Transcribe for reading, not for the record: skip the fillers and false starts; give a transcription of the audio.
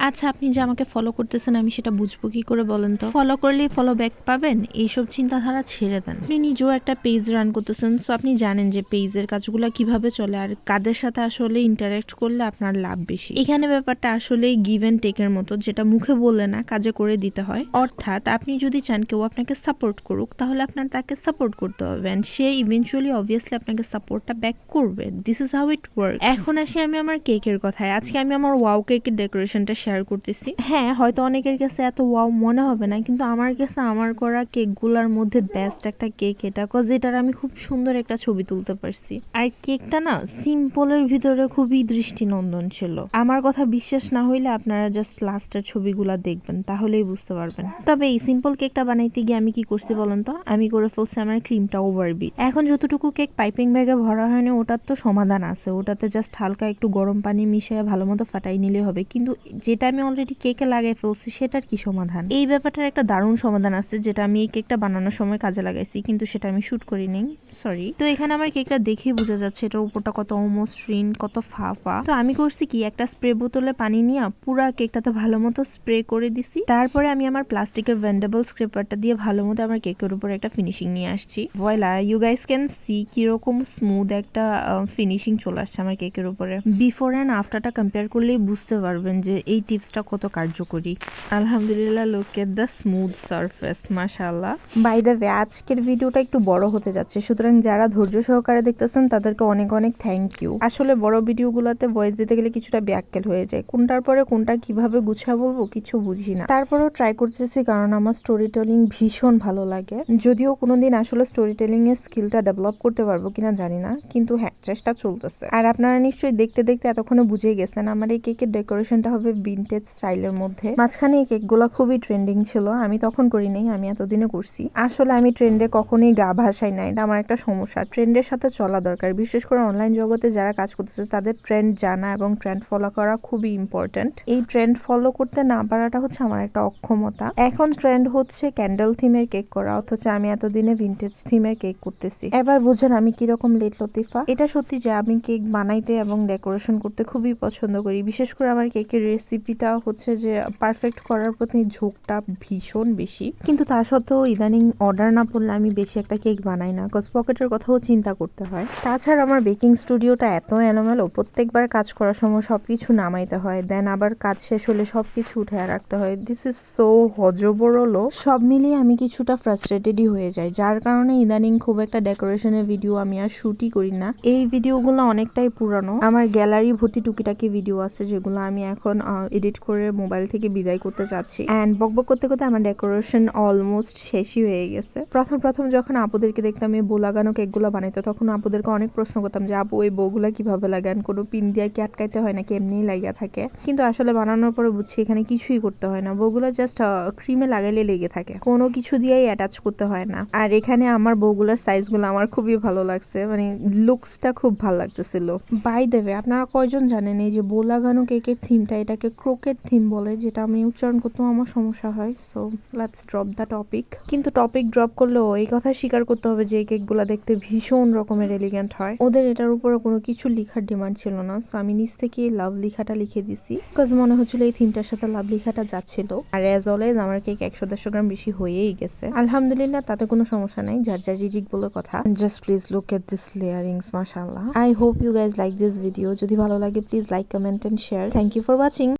আচ্ছা, আপনি যে আমাকে ফলো করতেছেন আমি সেটা বুঝবো কি করে বলেন তো? ফলো করলেই ফলো ব্যাক পাবেন, এইসব চিন্তাধারা ছেড়ে দেন। আপনি নিজেও একটা পেজ রান করতেছেন, সো আপনি জানেন যে পেজের কাজগুলো কিভাবে চলে আর কাদের সাথে আসলে ইন্টারেক্ট করলে আপনার লাভ বেশি। এখানে ব্যাপারটা আসলে গিভ এন্ড টেকের মতো, যেটা মুখে বললে না কাজে করে দিতে হয়। অর্থাৎ আপনি যদি চান কেউ আপনাকে সাপোর্ট করুক, তাহলে আপনার তাকে সাপোর্ট করতে হবে এন্ড সে ইভেনচুয়ালি অবভিয়াসলি আপনাকে সাপোর্টটা ব্যাক করবে। This is how it work. এখন আসি আমি আমার কেকের কথায়। আজকে আমি আমার ওয়াও কেকের ডেকোরেশনটা শেয়ার করতেছি। হ্যাঁ, হয়তো অনেকের কাছে এত ওয়াও মনে হবে না, কিন্তু আমার কাছে আমার করা কেকগুলোর মধ্যে বেস্ট একটা কেক এটা, কজ এটার আমি খুব সুন্দর একটা ছবি তুলতে পারছি। আর কেকটা না সিম্পলের ভিতরে খুবই দৃষ্টিনন্দন ছিল। আমার কথা বিশ্বাস না হইলে আপনারা জাস্ট লাস্টের ছবিগুলা দেখবেন, তাহলেই বুঝতে পারবেন। তবে এই সিম্পল কেকটা বানাইতে গিয়ে আমি কি করছি বলেন তো? আমি করে ফেলছি আমার ক্রিমটা ওভারবিট। এখন যতটুকু কেক পাইপিং ব্যাগে ভরা হয়নি ওটার তো সমাধান আছে, ওটাতে জাস্ট হালকা একটু গরম পানি মিশিয়ে ভালো মতো ফাটাই নিলে হবে। কিন্তু যেটা আমি অলরেডি কেকে লাগাই ফেলছি সেটার কি সমাধান? এই ব্যাপারটার একটা দারুণ সমাধান আছে, যেটা আমি এই কেকটা বানানোর সময় কাজে লাগাইছি, কিন্তু সেটা আমি শুট করিনি, সরি। তো এখানে আমার কেকটা দেখেই বোঝা যাচ্ছে এটার উপরটা কত অমসৃণ, কত ফাঁপা। তো আমি করছি কি, একটা স্প্রে বোতলে পানি নিয়ে পুরা কেকটাতে ভালো মতো স্প্রে করে দিছি। তারপরে আমি আমার প্লাস্টিকের ভেন্ডেবল স্ক্রেপারটা দিয়ে ভালো মতো আমার কেকের উপর একটা ফিনিশিং নিয়ে আসছি। Voila, you guys can see কিরকম স্মুথ একটা ফিনিশিং চলে আসছে আমার কেকের উপরে। বিফোর এন্ড আফটারটা কম্পেয়ার করলেই বুঝতে পারবেন যে এই টিপসটা কত কার্যকরী। আলহামদুলিল্লাহ, look at the smooth surface, মাশাআল্লাহ। বাই দ্য ওয়ে, আজকের ভিডিওটা একটু বড় হতে যাচ্ছে, সুতরাং যারা ধৈর্য সহকারে দেখতেছেন তাদেরকে অনেক অনেক থ্যাংক ইউ। আসলে বড় ভিডিওগুলোতে ভয়েস দিতে গেলে কিছুটা ব্যাককেল হয়ে যায়, কোনটার পরে কোনটা কিভাবে গুছিয়ে বলবো কিছু বুঝি না। তারপরেও ট্রাই করতেছি, কারণ আমার স্টোরি টেলিং ভীষণ ভালো লাগে। যদিও কোনোদিন আসলে স্টোরি টেলিং এর স্কিলটা ডেভেলপ করতে পারবো কিনা জানি না, কিন্তু হ্যাঁ, চেষ্টা চলতেছে। আর আপনারা নিশ্চয়ই দেখতে দেখতে এতক্ষণে বুঝেই গেছেন আমার এই কেকের ডেকোরেশনটা হবে ভিনটেজ স্টাইলের মধ্যে। মাঝখানে এই কেকগুলো খুবই ট্রেন্ডিং ছিল, আমি তখন করি নাই, আমি এতদিনে করছি। আসলে আমি ট্রেন্ডে কখনোই গা ভাসাই না, এটা আমার একটা সমস্যা। ট্রেন্ডের সাথে চলা দরকার, বিশেষ করে অনলাইন জগতে যারা কাজ করতেছে তাদের ট্রেন্ড জানা এবং ট্রেন্ড ফলো করা খুবই ইম্পর্টেন্ট। এই ট্রেন্ড ফলো করতে না পারাটা হচ্ছে আমার একটা অক্ষমতা। এখন ট্রেন্ড হচ্ছে ক্যান্ডেল থিমের কেক করা, অথচ আমি এতদিনে ভিনটেজ থিমের কেক করতেছি। এবার বুঝেন আমি কিরকম লেট লতিফা। এটা সত্যি যে আমি কেক বানাইতে এবং ডেকোরেশন করতে খুবই পছন্দ করি। বিশেষ করে আমার কেকের রেসিপিটা হচ্ছে যে পারফেক্ট করার প্রতি ঝোঁকটা ভীষণ বেশি, কিন্তু তা সত্ত্বেও ইদানিং অর্ডার না পড়লে আমি বেশি একটা কেক বানাই না, কজ পকেটের কথাও চিন্তা করতে হয়। তাছাড়া আমার বেকিং স্টুডিওটা এত এলোমেলো, প্রত্যেকবার কাজ করার সময় সবকিছু নামাইতে হয়, দেন আবার কাজ শেষ হলে সবকিছু উঠে রাখতে হয়। দিস ইজ সো হজবরলো। সব মিলিয়ে আমি কিছুটা ফ্রাস্ট্রেটেডই হয়ে যাই, যার কারণে ইদানিং খুব একটা ডেকোরেশনের ভিডিও আমি আর শুটই করি না। এই ভিডিওগুলো অনেকটাই পুরানো, আমার গ্যালারি ভর্তি টুকিটাকি ভিডিও আছে যেগুলো আমি এখন এডিট করে মোবাইল থেকে বিদায় করতে চাচ্ছি। এন্ড বকবক করতে করতে আমার ডেকোরেশন অলমোস্ট শেষই হয়ে গেছে। প্রথম যখন আপুদেরকে দেখতাম এই বো লাগানো কেকগুলো বানাইতো, তখন আপুদেরকে অনেক প্রশ্ন করতাম যে আপু এই বউগুলা কিভাবে লাগান, কোনো পিন দিয়ে কি আটকাইতে হয় নাকি এমনিই লাগিয়া থাকে? কিন্তু আসলে বানানোর পরে বুঝছি এখানে কিছুই করতে হয় না, বউগুলা জাস্ট ক্রিমে লাগাইলে লেগে থাকে, কোনো কিছু দিয়েই অ্যাটাচ করতে হয় না। আর এখানে আমার বউগুলার সাইজগুলো আমার খুবই ভালো লাগছে, মানে লুকসটা খুব ভালো লাগতেছিল। বাই দ্য ওয়ে, আপনারা কয়জন জানেন এই যে বো লাগানো কেকের থিমটা, এটাকে ক্রোকেট থিম বলে, যেটা আমি উচ্চারণ করতেও আমার সমস্যা হয়। So let's drop the topic. কিন্তু টপিক ড্রপ করলেও এই কথা স্বীকার করতে হবে যে এই কেকগুলো দেখতে ভীষণ রকমের এলিগেন্ট হয়। ওদের এটার উপরে কোনো কিছু লেখার ডিমান্ড ছিল না, সো আমি নিজ থেকে লাভ লেখাটা লিখে দিছি, বিকজ মনে হচ্ছিল এই থিমটার সাথে লাভ লেখাটা যাচ্ছিল। আর অ্যাজ অলওয়েজ আমার কেক 110 গ্রাম বেশি হয়েই গেছে, আলহামদুলিল্লাহ, তাতে কোনো সমস্যা নাই, যার যার রিজিক বলে কথা। Just please look at this layerings, মাশাআল্লাহ। I hope you guys like this video. যদি ভালো লাগে please like, comment and share. Thank you for watching.